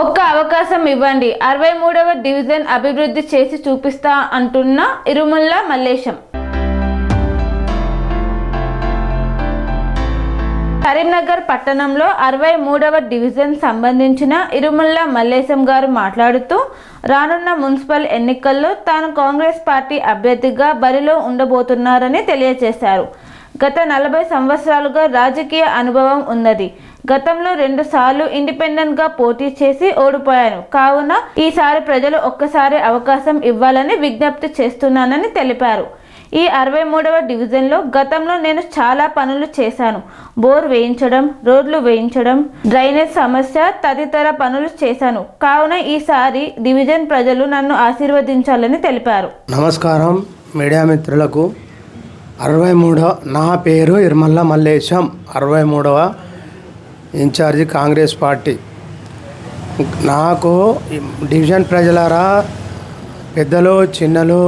ఒక్క అవకాశం ఇవ్వండి, 63వ డివిజన్ అభివృద్ధి చేసి చూపిస్తా అంటున్న ఇరుముల్ల మల్లేశం. కరీంనగర్ పట్టణంలో 63వ డివిజన్ సంబంధించిన ఇరుముల్ల మల్లేశం గారు మాట్లాడుతూ, రానున్న మున్సిపల్ ఎన్నికల్లో తాను కాంగ్రెస్ పార్టీ అభ్యర్థిగా బరిలో ఉండబోతున్నారని తెలియజేశారు. గత 40 సంవత్సరాలుగా రాజకీయ అనుభవం ఉన్నది. గతంలో 2 సార్లు ఇండిపెండెంట్గా పోటీ చేసి ఓడిపోయాను. కావున ఈసారి ప్రజలు ఒక్కసారి అవకాశం ఇవ్వాలని విజ్ఞప్తి చేస్తున్నానని తెలిపారు. ఈ 63వ డివిజన్లో గతంలో నేను చాలా పనులు చేశాను. బోర్ వేయించడం, రోడ్లు వేయించడం, డ్రైనేజ్ సమస్య తదితర పనులు చేశాను. కావున ఈసారి డివిజన్ ప్రజలు నన్ను ఆశీర్వదించాలని తెలిపారు. నమస్కారం మీడియా మిత్రులకు. 63 నా పేరు ఇరుముల్ల మల్లేశం, 63వ ఇన్ఛార్జి కాంగ్రెస్ పార్టీ. నాకు డివిజన్ ప్రజలారా, పెద్దలు, చిన్నలు,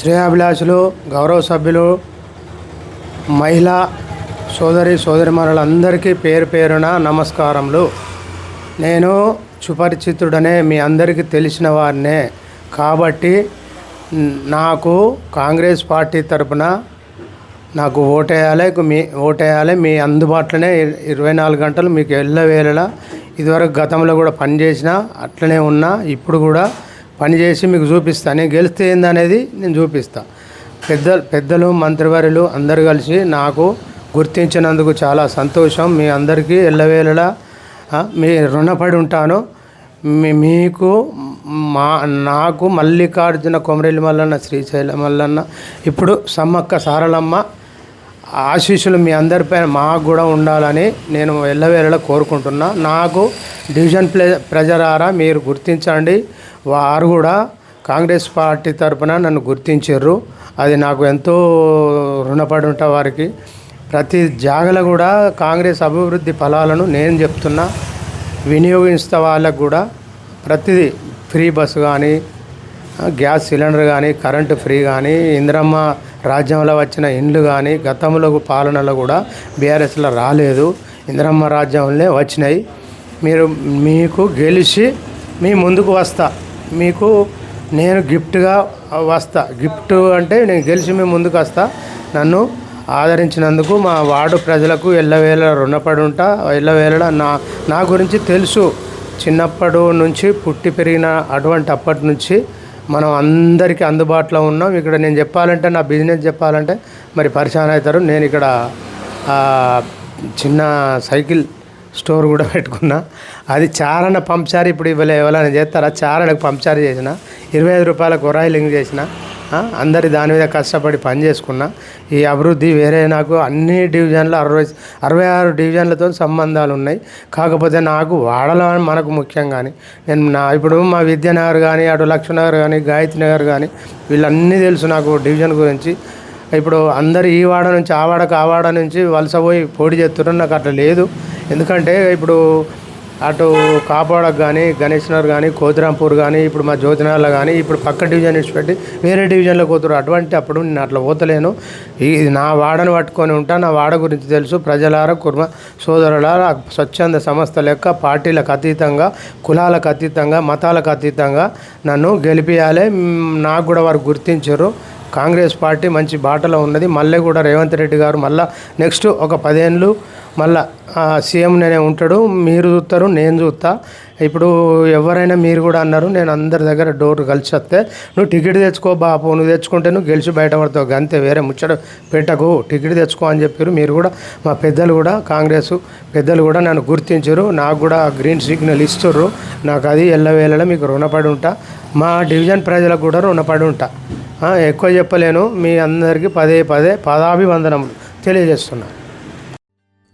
శ్రేయాభిలాషులు, గౌరవ సభ్యులు, మహిళా సోదరిమణులందరికీ పేరు పేరున నమస్కారములు. నేను సుపరిచితుడనే, మీ అందరికీ తెలిసిన వారినే కాబట్టి నాకు కాంగ్రెస్ పార్టీ తరపున నాకు ఓటేయాలి. మీ అందుబాటులోనే 24 గంటలు మీకు ఎల్లవేళలా, ఇదివరకు గతంలో కూడా పనిచేసిన అట్లనే ఉన్నా, ఇప్పుడు కూడా పనిచేసి మీకు చూపిస్తాను. నేను గెలిస్తే ఏందనేది నేను చూపిస్తాను. పెద్దలు, మంత్రివర్యులు అందరు కలిసి నాకు గుర్తించినందుకు చాలా సంతోషం. మీ అందరికీ ఎల్లవేళలా మీ రుణపడి ఉంటాను. మీకు నాకు మల్లికార్జున కొమరెల్లి మల్లన్న, శ్రీశైలం మల్లన్న, ఇప్పుడు సమ్మక్క సారలమ్మ ఆశీస్సులు మీ అందరిపైన మాకు కూడా ఉండాలని నేను ఎల్లవేళలా కోరుకుంటున్నా. నాకు డివిజన్ ప్రజలారా మీరు గుర్తించండి. వారు కూడా కాంగ్రెస్ పార్టీ తరఫున నన్ను గుర్తించారు. అది నాకు ఎంతో రుణపడి ఉంటా వారికి. ప్రతి జాగలో కూడా కాంగ్రెస్ అభివృద్ధి ఫలాలను నేను చెప్తున్నా, వినియోగిస్తా. వాళ్ళకు కూడా ప్రతిదీ ఫ్రీ బస్సు కానీ, గ్యాస్ సిలిండర్ కానీ, కరెంటు ఫ్రీ కానీ, ఇందిరమ్మ రాజ్యంలో వచ్చిన ఇండ్లు కానీ, గతంలో పాలనలో కూడా బీఆర్ఎస్లో రాలేదు, ఇందిరమ్మ రాజ్యంలోనే వచ్చినాయి. మీకు గెలిచి మీ ముందుకు వస్తా, మీకు నేను గిఫ్ట్గా వస్తా. గిఫ్ట్ అంటే నేను గెలిచి మీ ముందుకు వస్తా. నన్ను ఆదరించినందుకు మా వార్డు ప్రజలకు ఎల్లవేళ రుణపడి ఉంటా. ఎల్లవేళ నా గురించి తెలుసు. చిన్నప్పటి నుంచి పుట్టి పెరిగిన అప్పటి నుంచి మనం అందరికీ అందుబాటులో ఉన్నాం. ఇక్కడ నేను చెప్పాలంటే, నా బిజినెస్ చెప్పాలంటే మరి పరిచయం అవుతారు. నేను ఇక్కడ చిన్న సైకిల్ స్టోర్ కూడా పెట్టుకున్నా. అది చారణ పంప్చారు. ఇప్పుడు ఎవరైనా చేస్తారా? చారణకు పంప్చారు చేసిన, 25 రూపాయలకు ఒరాయిలింగ్ చేసిన. అందరి దాని మీద కష్టపడి పని చేసుకున్నా. ఈ అభివృద్ధి వేరే నాకు అన్ని డివిజన్లు 66 డివిజన్లతో సంబంధాలు ఉన్నాయి. కాకపోతే నాకు వాడల మనకు ముఖ్యం. కానీ నేను ఇప్పుడు మా విద్యానగర్ కానీ, అటు లక్ష్మీనగర్ కానీ, గాయత్రి నగర్ కానీ, వీళ్ళన్నీ తెలుసు నాకు డివిజన్ గురించి. ఇప్పుడు అందరు ఈ వాడ నుంచి ఆ వాడ నుంచి వలస పోయి పోటీ చేస్తున్నారు. నాకు అట్లా లేదు. ఎందుకంటే ఇప్పుడు అటు కాపాడకు కానీ, గణేష్ నగర్ కానీ, కోతిరాంపూర్ కానీ, ఇప్పుడు మా జ్యోతినగర్లో కానీ, ఇప్పుడు పక్క డివిజన్ ఇచ్చిపెట్టి వేరే డివిజన్లో పోతున్నారు. అటువంటి అప్పుడు నేను అట్లా పోతలేను. ఇది నా వాడను పట్టుకొని ఉంటా. నా వాడ గురించి తెలుసు. ప్రజలారా, కుర్మ సోదరులారా, స్వచ్ఛంద సంస్థ లెక్క పార్టీలకు అతీతంగా, కులాలకు అతీతంగా, మతాలకు అతీతంగా నన్ను గెలిపియాలి. నాకు కూడా వారు గుర్తించారు. కాంగ్రెస్ పార్టీ మంచి బాటలో ఉన్నది. మళ్ళీ కూడా రేవంత్ రెడ్డి గారు మళ్ళీ నెక్స్ట్ ఒక 10 ఏళ్ళు మళ్ళీ సీఎం నేనే ఉంటాడు. మీరు చూస్తారు, నేను చూస్తా. ఇప్పుడు ఎవరైనా మీరు కూడా అన్నారు, నేను అందరి దగ్గర డోర్ కలిసి వస్తే నువ్వు టికెట్ తెచ్చుకో బాపు, నువ్వు తెచ్చుకుంటే నువ్వు గెలిచి బయటపడతావు, అంతే, వేరే ముచ్చట పెట్టకు, టికెట్ తెచ్చుకో అని చెప్పారు. మీరు కూడా మా పెద్దలు కూడా, కాంగ్రెస్ పెద్దలు కూడా నన్ను గుర్తించారు. నాకు కూడా గ్రీన్ సిగ్నల్ ఇస్తుర్రు. నాకు అది ఎల్లవేళలా మీకు రుణపడి ఉంటా. మా డివిజన్ ప్రజలకు కూడా రుణపడి ఉంటా. ఎక్కువ చెప్పలేను. మీ అందరికీ పదే పాదాభివందనములు తెలియజేస్తున్నా.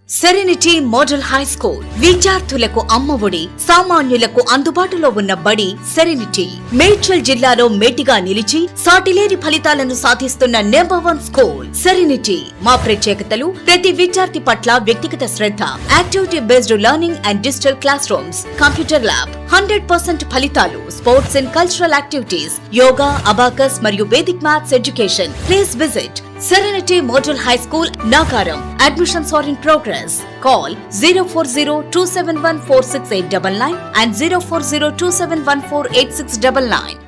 సెరెనిటీ మోడల్ హై స్కూల్ విద్యార్థులకు అమ్మఒడి, సామాన్యులకు అందుబాటులో ఉన్న బడి సెరెనిటీ. మేడ్చల్ జిల్లాలో మేటిగా నిలిచి సాటిలేని ఫలితాలను సాధిస్తున్న నంబర్ 1 స్కూల్ సెరెనిటీ. మా ప్రత్యేకతలు: ప్రతి విద్యార్థి పట్ల వ్యక్తిగత శ్రద్ధ, activity based learning and digital classrooms, computer lab, 100% ఫలితాలు, sports and cultural activities, yoga, abacus మరియు Vedic maths education. Please visit Serenity Model High School, Nagaram. Admissions are in progress. Call 040-271-46899 and 040-271-48699.